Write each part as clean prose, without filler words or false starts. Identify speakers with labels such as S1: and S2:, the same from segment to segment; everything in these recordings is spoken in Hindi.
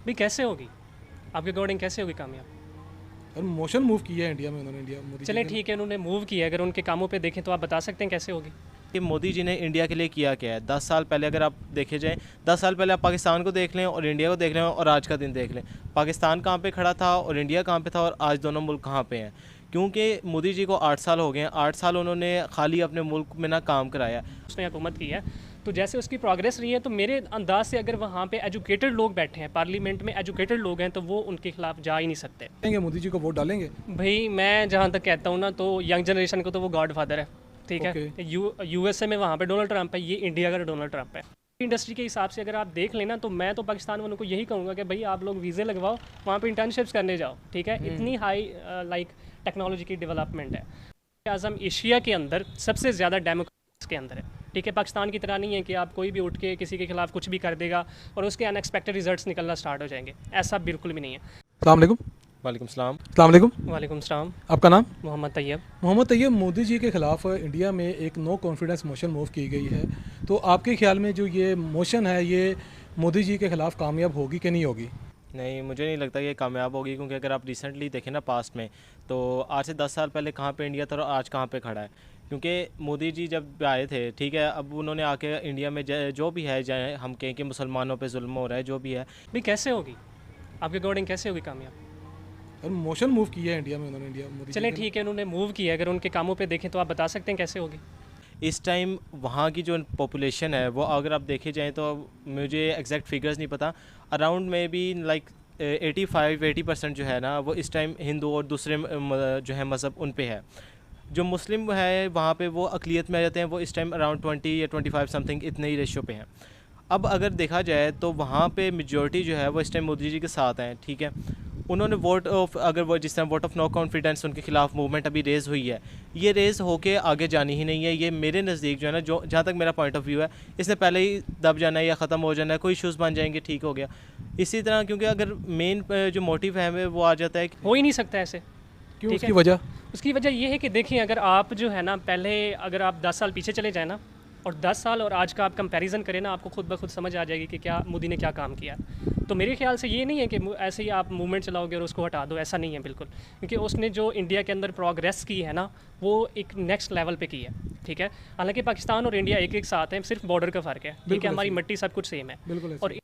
S1: भी कैसे होगी आपके अकॉर्डिंग, कैसे होगी कामयाब?
S2: और मोशन मूव किया है इंडिया में उन्होंने, इंडिया मोदी जी
S1: चलें
S2: ने।
S1: ठीक है, उन्होंने मूव किया है, अगर उनके कामों पे देखें तो आप बता सकते हैं कैसे होगी?
S3: कि मोदी जी ने इंडिया के लिए किया क्या है। 10 साल पहले अगर आप देखे जाएँ, 10 साल पहले आप पाकिस्तान को देख लें और इंडिया को देख लें और आज का दिन देख लें, पाकिस्तान कहाँ पे खड़ा था और इंडिया कहाँ पे था और आज दोनों मुल्क कहाँ पे हैं। क्योंकि मोदी जी को 8 साल हो गए हैं, 8 साल उन्होंने खाली अपने मुल्क में ना काम कराया।
S1: उसने हुकूमत की है, तो जैसे उसकी प्रोग्रेस रही है, तो मेरे अंदाज से अगर वहाँ पे एजुकेटेड लोग बैठे हैं, पार्लियामेंट में एजुकेटेड लोग हैं, तो वो उनके खिलाफ जा ही नहीं सकते।
S2: डालेंगे मोदी जी को, वोट डालेंगे।
S1: भाई मैं जहाँ तक कहता हूँ ना, तो यंग जनरेशन को तो वो गॉड फादर है, ठीक है। यूएसए में वहाँ पे डोनाल्ड ट्रंप है, ये इंडिया का डोनाल्ड ट्रंप है। इंडस्ट्री के हिसाब से अगर आप देख लेना, तो मैं तो पाकिस्तान वालों को यही कहूँगा कि भाई आप लोग वीज़े लगवाओ, वहाँ पे इंटर्नशिप्स करने जाओ, ठीक है। इतनी हाई लाइक टेक्नोलॉजी की डेवलपमेंट है। आज़म एशिया के अंदर सबसे ज़्यादा डेमोक्रेसी के अंदर है, ठीक है। पाकिस्तान की तरह नहीं है कि आप कोई भी उठ के किसी के खिलाफ कुछ भी कर देगा और उसके अनएक्सपेक्टेड रिजल्ट्स निकलना स्टार्ट हो जाएंगे, ऐसा बिल्कुल भी नहीं है।
S2: अस्सलाम वालेकुम।
S3: वालेकुम सलाम।
S2: अस्सलाम वालेकुम।
S1: वालेकुम सलाम।
S2: आपका नाम?
S1: मोहम्मद तैयब।
S2: मोहम्मद तैयब, मोदी जी के खिलाफ इंडिया में एक नो कॉन्फिडेंस मोशन मूव की गई है, तो आपके ख्याल में जो ये मोशन है, ये मोदी जी के खिलाफ कामयाब होगी कि नहीं होगी?
S3: नहीं, मुझे नहीं लगता ये कामयाब होगी, क्योंकि अगर आप रिसेंटली देखें ना पास्ट में, तो आज से 10 साल पहले कहाँ पे इंडिया था और आज कहाँ पे खड़ा है। क्योंकि मोदी जी जब आए थे, ठीक है, अब उन्होंने आके इंडिया में जो भी है, चाहे हम कहें कि मुसलमानों पे जुल्म हो रहा है, जो भी है।
S1: भी कैसे होगी आपके अकॉर्डिंग, कैसे होगी कामयाब?
S2: और मोशन मूव किया है इंडिया में उन्होंने, इंडिया मोदी जी
S1: चलें
S2: ने।
S1: ठीक है, उन्होंने मूव किया है, अगर उनके कामों पे देखें तो आप बता सकते हैं कैसे होगी?
S3: इस टाइम वहाँ की जो पॉपुलेशन है, वो अगर आप देखे जाएँ तो मुझे एग्जैक्ट फिगर्स नहीं पता, अराउंड में बी लाइक 85-80% जो है ना, वो इस टाइम हिंदू और दूसरे जो है मज़हब उन पे है। जो मुस्लिम है वहाँ पे वो अक़लियत में आ जाते हैं, वो इस टाइम अराउंड 20 या 25 समथिंग इतने ही रेशियो पे हैं। अब अगर देखा जाए तो वहाँ पे मेजॉरिटी जो है वो इस टाइम मोदी जी के साथ हैं, ठीक है। उन्होंने वोट ऑफ, अगर वो जिस तरह वोट ऑफ नो कॉन्फिडेंस उनके खिलाफ मूवमेंट अभी रेज़ हुई है, ये रेज़ होके आगे जानी ही नहीं है। ये मेरे नज़दीक जो है ना, जो जहाँ तक मेरा पॉइंट ऑफ व्यू है, इसने पहले ही दब जाना है या ख़त्म हो जाना है, कोई इशूज़ बन जाएंगे, ठीक हो गया। इसी तरह क्योंकि अगर मेन जो मोटिव है वो आ जाता है कि
S1: हो ही नहीं सकता ऐसे।
S2: क्यों,
S1: ठीक
S2: उसकी
S1: है।
S2: वजह?
S1: उसकी वजह ये है कि देखिए, अगर आप जो है ना, पहले अगर आप 10 साल पीछे चले जाए ना, और 10 साल और आज का आप कंपैरिजन करें ना, आपको खुद ब खुद समझ आ जाएगी कि क्या मोदी ने क्या काम किया। तो मेरे ख्याल से ये नहीं है कि ऐसे ही आप मूवमेंट चलाओगे और उसको हटा दो, ऐसा नहीं है बिल्कुल। क्योंकि उसने जो इंडिया के अंदर प्रोग्रेस की है ना, वो एक नेक्स्ट लेवल पे की है, ठीक है। हालांकि पाकिस्तान और इंडिया एक एक साथ हैं, सिर्फ बॉर्डर का फ़र्क है, ठीक
S2: बिल्कुल
S1: है। हमारी
S2: ऐसे ही।
S1: मिट्टी सब कुछ सेम है।
S2: बिल्कुल ऐसे
S1: और
S2: ही।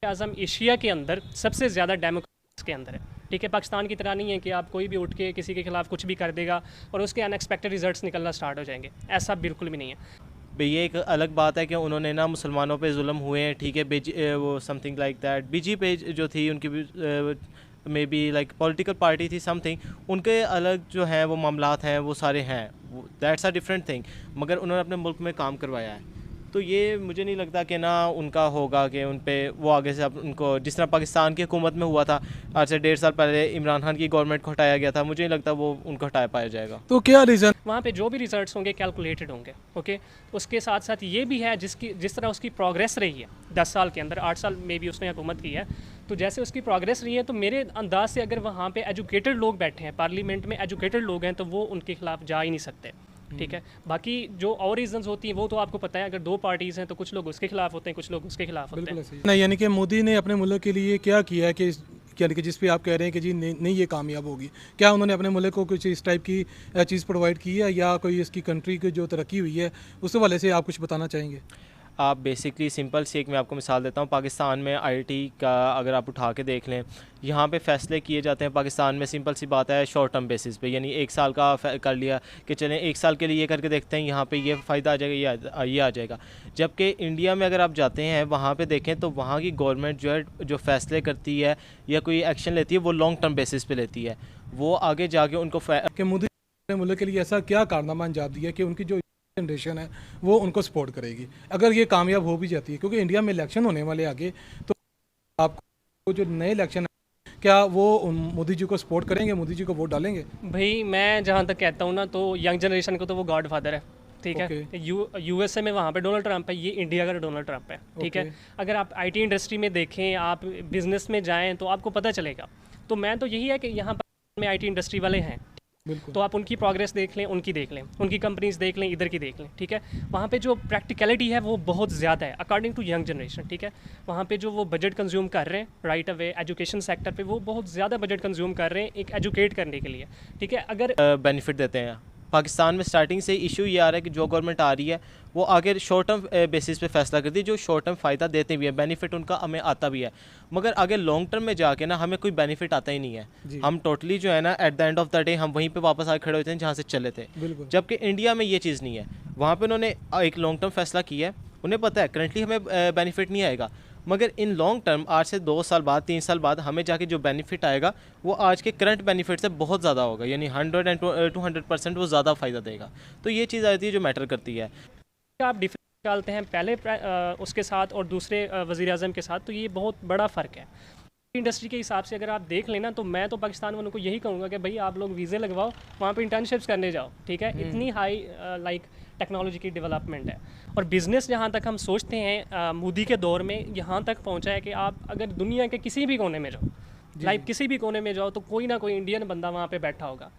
S1: आज़म एशिया के अंदर सबसे ज़्यादा डेमोक्रेसी के अंदर है, ठीक है। पाकिस्तान की तरह नहीं है कि आप कोई भी उठ के किसी के खिलाफ कुछ भी कर देगा और उसके अनएक्सपेक्टेड रिजल्ट्स निकलना स्टार्ट हो जाएंगे, ऐसा बिल्कुल भी नहीं है।
S3: भाई ये एक अलग बात है कि उन्होंने ना मुसलमानों पे जुल्म हुए हैं, ठीक है। वो समथिंग लाइक दैट बीजेपी जो थी उनकी may be like political party थी समथिंग, उनके अलग जो हैं वो मामलात हैं, वो सारे हैं, दैट्स अ डिफरेंट थिंग। मगर उन्होंने अपने मुल्क में काम करवाया है, तो ये मुझे नहीं लगता कि ना उनका होगा कि उन पे वो आगे से अब उनको, जिस तरह पाकिस्तान की हुकूमत में हुआ था आज से 1.5 साल पहले इमरान खान की गवर्नमेंट को हटाया गया था, मुझे नहीं लगता वो उनको हटाया पाया जाएगा।
S2: तो क्या रीज़न?
S1: वहाँ पे जो भी रिजल्ट्स होंगे कैलकुलेटेड होंगे, ओके। उसके साथ साथ ये भी है, जिस तरह उसकी प्रोग्रेस रही है 10 साल के अंदर, 8 साल में भी उसने हुकूमत की है, तो जैसे उसकी प्रोग्रेस रही है, तो मेरे अंदाज से अगर वहाँ पे एजुकेटेड लोग बैठे हैं, पार्लियामेंट में एजुकेटेड लोग हैं, तो वो उनके खिलाफ जा ही नहीं सकते, ठीक है। बाकी जो और रीजंस होती हैं वो तो आपको पता है, अगर दो पार्टीज़ हैं तो कुछ लोग उसके खिलाफ होते हैं, कुछ लोग उसके खिलाफ होते
S2: बिल्कुल
S1: हैं।
S2: ऐसे ही। नहीं, यानी कि मोदी ने अपने मुल्क के लिए क्या किया है कि यानी कि जिस पे आप कह रहे हैं कि जी नहीं, नहीं ये कामयाब होगी, क्या उन्होंने अपने मुल्क को कुछ इस टाइप की चीज़ प्रोवाइड की है, या कोई इसकी कंट्री की जो तरक्की हुई है उस हवाले से आप कुछ बताना चाहेंगे?
S3: आप बेसिकली सिंपल सी एक मैं आपको मिसाल देता हूँ, पाकिस्तान में आईटी का अगर आप उठा के देख लें, यहाँ पे फ़ैसले किए जाते हैं पाकिस्तान में, सिंपल सी बात है, शॉर्ट टर्म बेसिस पे, यानी 1 साल का कर लिया कि चलें 1 साल के लिए ये करके देखते हैं, यहाँ पे ये फ़ायदा आ जाएगा, ये आ जाएगा। जबकि इंडिया में अगर आप जाते हैं वहाँ पे देखें तो वहाँ की गवर्नमेंट जो है, जो फ़ैसले करती है या कोई एक्शन लेती है, वो लॉन्ग टर्म बेसिस पे लेती है। वो आगे जाके उनको
S2: कि मोदी ने अपने मुल्क के लिए ऐसा क्या कारनामा अंजाम दिया कि उनकी जो जनरेशन है वो उनको सपोर्ट करेगी, अगर ये कामयाब हो भी जाती है? क्योंकि इंडिया में इलेक्शन होने वाले आगे, तो आपको जो नए इलेक्शन है, क्या वो मोदी जी को सपोर्ट करेंगे, मोदी जी को वोट डालेंगे?
S1: भाई मैं जहाँ तक कहता हूँ ना, तो यंग जनरेशन को तो वो गॉड फादर है, ठीक है। यूएसए में वहाँ पे डोनाल्ड ट्रंप है, ये इंडिया का डोनाल्ड ट्रंप है, ठीक है। अगर आप आईटी इंडस्ट्री में देखें, आप बिजनेस में जाएं, तो आपको पता चलेगा। तो मैं तो यही है कि यहाँ पर में आईटी इंडस्ट्री वाले हैं,
S2: बिल्कुल।
S1: तो आप उनकी प्रोग्रेस देख लें, उनकी देख लें, उनकी कंपनीज देख लें, इधर की देख लें, ठीक है। वहाँ पे जो प्रैक्टिकलिटी है वो बहुत ज़्यादा है अकॉर्डिंग टू यंग जनरेशन, ठीक है। वहाँ पे जो वो बजट कंज्यूम कर रहे हैं राइट अवे एजुकेशन सेक्टर पे, वो बहुत ज़्यादा बजट कंज्यूम कर रहे हैं एक एजुकेट करने के लिए, ठीक है। अगर
S3: बेनिफिट देते हैं। पाकिस्तान में स्टार्टिंग से इशू ये आ रहा है कि जो गवर्नमेंट आ रही है वो आगे शॉर्ट टर्म बेसिस पे फैसला करती है, जो शॉर्ट टर्म फ़ायदा देते भी है, बेनिफिट उनका हमें आता भी है, मगर आगे लॉन्ग टर्म में जाके ना हमें कोई बेनिफिट आता ही नहीं है। हम टोटली जो है ना at the end of the day हम वहीं पे वापस आके खड़े होते हैं जहाँ से चले थे। जबकि इंडिया में ये चीज़ नहीं है। वहाँ पे उन्होंने एक लॉन्ग टर्म फैसला किया है, उन्हें पता है करंटली हमें बेनिफिट नहीं आएगा, मगर इन लॉन्ग टर्म आज से 2 साल बाद 3 साल बाद हमें जाके जो बेनिफिट आएगा वो आज के करंट बेनिफिट से बहुत ज़्यादा होगा, यानी 100 and 200% वो ज़्यादा फ़ायदा देगा। तो ये चीज़ आती है जो मैटर करती है।
S1: आप डिफरेंस निकालते हैं पहले उसके साथ और दूसरे वज़ीर आज़म के साथ, तो ये बहुत बड़ा फ़र्क है इंडस्ट्री के हिसाब से। अगर आप देख लेना तो मैं तो पाकिस्तान वालों को यही कहूँगा कि भाई आप लोग वीज़े लगवाओ, वहाँ पे इंटर्नशिप्स करने जाओ, ठीक है। इतनी हाई लाइक टेक्नोलॉजी की डेवलपमेंट है और बिज़नेस जहाँ तक हम सोचते हैं मोदी के दौर में यहाँ तक पहुँचा है कि आप अगर दुनिया के किसी भी कोने में जाओ, लाइक किसी भी कोने में जाओ तो कोई ना कोई इंडियन बंदा वहाँ पे बैठा होगा।